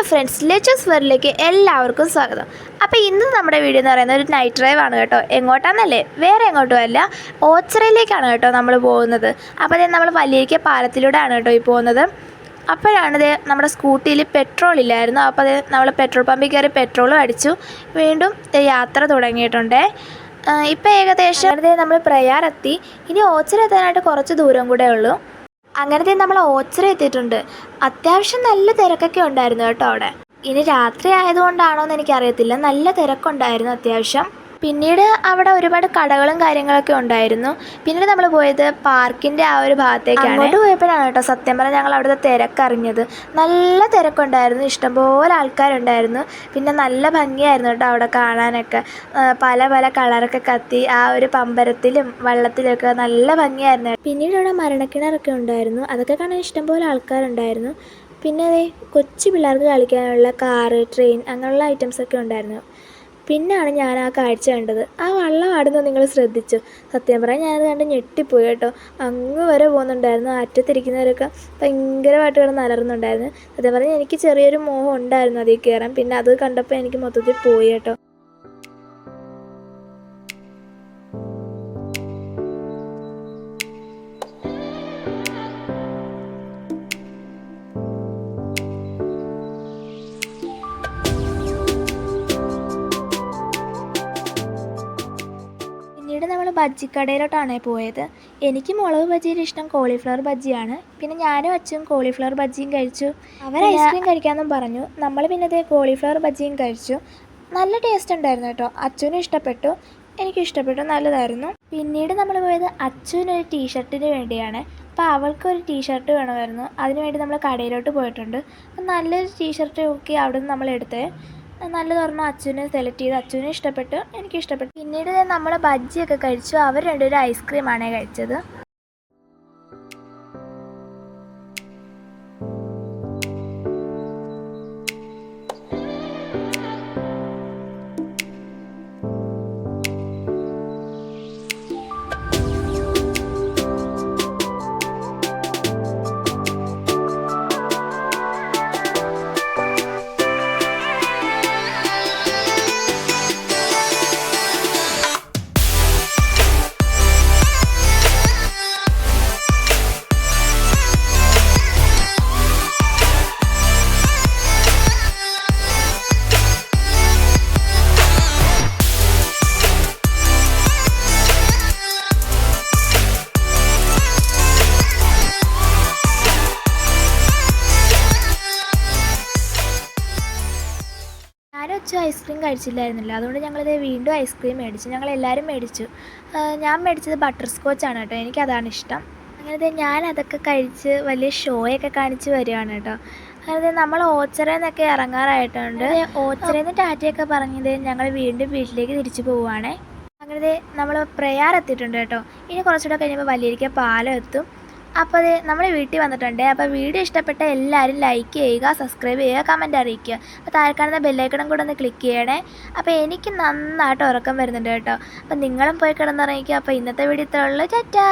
Friends, leches വേറിലേക്ക് എല്ലാവർക്കും സ്വാഗതം. അപ്പോൾ ഇന്ന് നമ്മുടെ വീഡിയോ എന്ന് പറയുന്നത് ഒരു നൈറ്റ് ഡ്രൈവ് ആണ് കേട്ടോ. എങ്ങോട്ടാണെന്നല്ലേ, വേറെ എങ്ങോട്ടും അല്ല, ഓച്ചിറയിലേക്കാണ് കേട്ടോ നമ്മൾ പോകുന്നത്. അപ്പോൾ നമ്മൾ വലിയ പാലത്തിലൂടെയാണ് കേട്ടോ ഈ പോകുന്നത്. അപ്പോഴാണിത് നമ്മുടെ സ്കൂട്ടിയിൽ പെട്രോൾ ഇല്ലായിരുന്നു. അപ്പോൾ നമ്മൾ പെട്രോൾ പമ്പിൽ കയറി പെട്രോളും അടിച്ചു. വീണ്ടും യാത്ര തുടങ്ങിയിട്ടുണ്ട്. ഇപ്പോൾ ഏകദേശം നമ്മൾ പ്രയാറെത്തി. ഇനി ഓച്ചിറ എത്താനായിട്ട് കുറച്ച് ദൂരം കൂടെ ഉള്ളൂ. അങ്ങനത്തെ നമ്മൾ ഓച്ചിറ എത്തിയിട്ടുണ്ട്. അത്യാവശ്യം നല്ല തിരക്കൊക്കെ ഉണ്ടായിരുന്നു കേട്ടോ അവിടെ. ഇനി രാത്രി ആയതുകൊണ്ടാണോ എന്ന് എനിക്കറിയത്തില്ല, നല്ല തിരക്കുണ്ടായിരുന്നു അത്യാവശ്യം. പിന്നീട് അവിടെ ഒരുപാട് കടകളും കാര്യങ്ങളൊക്കെ ഉണ്ടായിരുന്നു. പിന്നീട് നമ്മൾ പോയത് പാർക്കിൻ്റെ ആ ഒരു ഭാഗത്തേക്കാണ്. അങ്ങോട്ട് പോയപ്പോഴാണ് കേട്ടോ സത്യം പറഞ്ഞാൽ ഞങ്ങൾ അവിടുത്തെ തിരക്കറിഞ്ഞത്. നല്ല തിരക്കുണ്ടായിരുന്നു, ഇഷ്ടംപോലെ ആൾക്കാരുണ്ടായിരുന്നു. പിന്നെ നല്ല ഭംഗിയായിരുന്നു കേട്ടോ അവിടെ കാണാനൊക്കെ. പല പല കളറൊക്കെ കത്തി ആ ഒരു പമ്പരത്തിലും വള്ളത്തിലൊക്കെ നല്ല ഭംഗിയായിരുന്നു. പിന്നീട് അവിടെ മരണക്കിണറൊക്കെ ഉണ്ടായിരുന്നു, അതൊക്കെ കാണാൻ ഇഷ്ടംപോലെ ആൾക്കാരുണ്ടായിരുന്നു. പിന്നെ കൊച്ചു പിള്ളേർക്ക് കളിക്കാനുള്ള കാറ്, ട്രെയിൻ അങ്ങനെയുള്ള ഐറ്റംസൊക്കെ ഉണ്ടായിരുന്നു. പിന്നാണ് ഞാൻ ആ കാഴ്ച കണ്ടത്. ആ വള്ളം ആടുന്നത് നിങ്ങൾ ശ്രദ്ധിച്ചു? സത്യം പറയാൻ ഞാനത് കണ്ട് ഞെട്ടിപ്പോയി കേട്ടോ. അങ്ങ് വരെ പോകുന്നുണ്ടായിരുന്നു. അറ്റത്തിരിക്കുന്നവരൊക്കെ ഭയങ്കരമായിട്ട് കിടന്ന് അലറുന്നുണ്ടായിരുന്നു. സത്യം പറഞ്ഞാൽ എനിക്ക് ചെറിയൊരു മോഹം ഉണ്ടായിരുന്നു അതിൽ കയറാൻ. പിന്നെ അത് കണ്ടപ്പോൾ എനിക്ക് മൊത്തത്തിൽ പോയി കേട്ടോ. പിന്നീട് നമ്മൾ ബജ്ജിക്കടയിലോട്ടാണ് പോയത്. എനിക്ക് മുളക് ബജ്ജിയുടെ ഇഷ്ടം കോളിഫ്ലവർ ബജ്ജിയാണ്. പിന്നെ ഞാനും അച്ഛനും കോളിഫ്ലവർ ബജ്ജിയും കഴിച്ചു. അവർ ഐസ്ക്രീം കഴിക്കാമെന്നും പറഞ്ഞു. നമ്മൾ പിന്നെ കോളിഫ്ലവർ ബജ്ജിയും കഴിച്ചു. നല്ല ടേസ്റ്റ് ഉണ്ടായിരുന്നു കേട്ടോ. അച്ഛനും ഇഷ്ടപ്പെട്ടു, എനിക്കും ഇഷ്ടപ്പെട്ടു, നല്ലതായിരുന്നു. പിന്നീട് നമ്മൾ പോയത് അച്ഛനൊരു ടീഷർട്ടിന് വേണ്ടിയാണ്. അപ്പോൾ അവൾക്കൊരു ടീഷർട്ട് വേണമായിരുന്നു. അതിനുവേണ്ടി നമ്മൾ കടയിലോട്ട് പോയിട്ടുണ്ട്. അപ്പം നല്ലൊരു ടീഷർട്ട് നോക്കി അവിടെ നിന്ന് നമ്മൾ എടുത്തത്. നല്ലതൊരെണ്ണം അച്ഛനെ സെലക്ട് ചെയ്ത്. അച്ഛനും ഇഷ്ടപ്പെട്ടു, എനിക്കും ഇഷ്ടപ്പെട്ടു. പിന്നീട് നമ്മൾ ബജ്ജിയൊക്കെ കഴിച്ചു. അവർ രണ്ടുപേരും ഐസ്ക്രീമാണ് കഴിച്ചത്. ഐസ്ക്രീം കഴിച്ചില്ലായിരുന്നില്ല, അതുകൊണ്ട് ഞങ്ങളിത് വീണ്ടും ഐസ്ക്രീം മേടിച്ചു. ഞങ്ങളെല്ലാവരും മേടിച്ചു. ഞാൻ മേടിച്ചത് ബട്ടർ സ്കോച്ചാണ് കേട്ടോ, എനിക്കതാണ് ഇഷ്ടം. അങ്ങനെ ഞാൻ അതൊക്കെ കഴിച്ച് വലിയ ഷോയൊക്കെ കാണിച്ച് വരികയാണ് കേട്ടോ. അങ്ങനെ നമ്മൾ ഓച്ചിറയിൽ നിന്നൊക്കെ ഇറങ്ങാറായിട്ടുണ്ട്. ഓച്ചിറയിൽ നിന്ന് ടാറ്റയൊക്കെ പറഞ്ഞത് ഞങ്ങൾ വീണ്ടും വീട്ടിലേക്ക് തിരിച്ചു പോവുകയാണേ. അങ്ങനെ നമ്മൾ പ്രയാർ എത്തിയിട്ടുണ്ട് കേട്ടോ. ഇനി കുറച്ചുകൂടെ കഴിയുമ്പോൾ വലിയ പാലം എത്തും. അപ്പോൾ നമ്മൾ വീട്ടിൽ വന്നിട്ടുണ്ട്. അപ്പോൾ വീഡിയോ ഇഷ്ടപ്പെട്ട എല്ലാവരും ലൈക്ക് ചെയ്യുക, സബ്സ്ക്രൈബ് ചെയ്യുക, കമൻറ്റ് അറിയിക്കുക. അപ്പോൾ താഴെ കാണുന്ന ബെല്ലൈക്കണും കൂടെ ഒന്ന് ക്ലിക്ക് ചെയ്യണേ. അപ്പോൾ എനിക്ക് നന്നായിട്ട് ഉറക്കം വരുന്നുണ്ട് കേട്ടോ. അപ്പോൾ നിങ്ങളും പോയി കിടന്നുറങ്ങിക്കുക. അപ്പോൾ ഇന്നത്തെ വീഡിയോ ഇത്രയുള്ളൂ. ടാറ്റാ.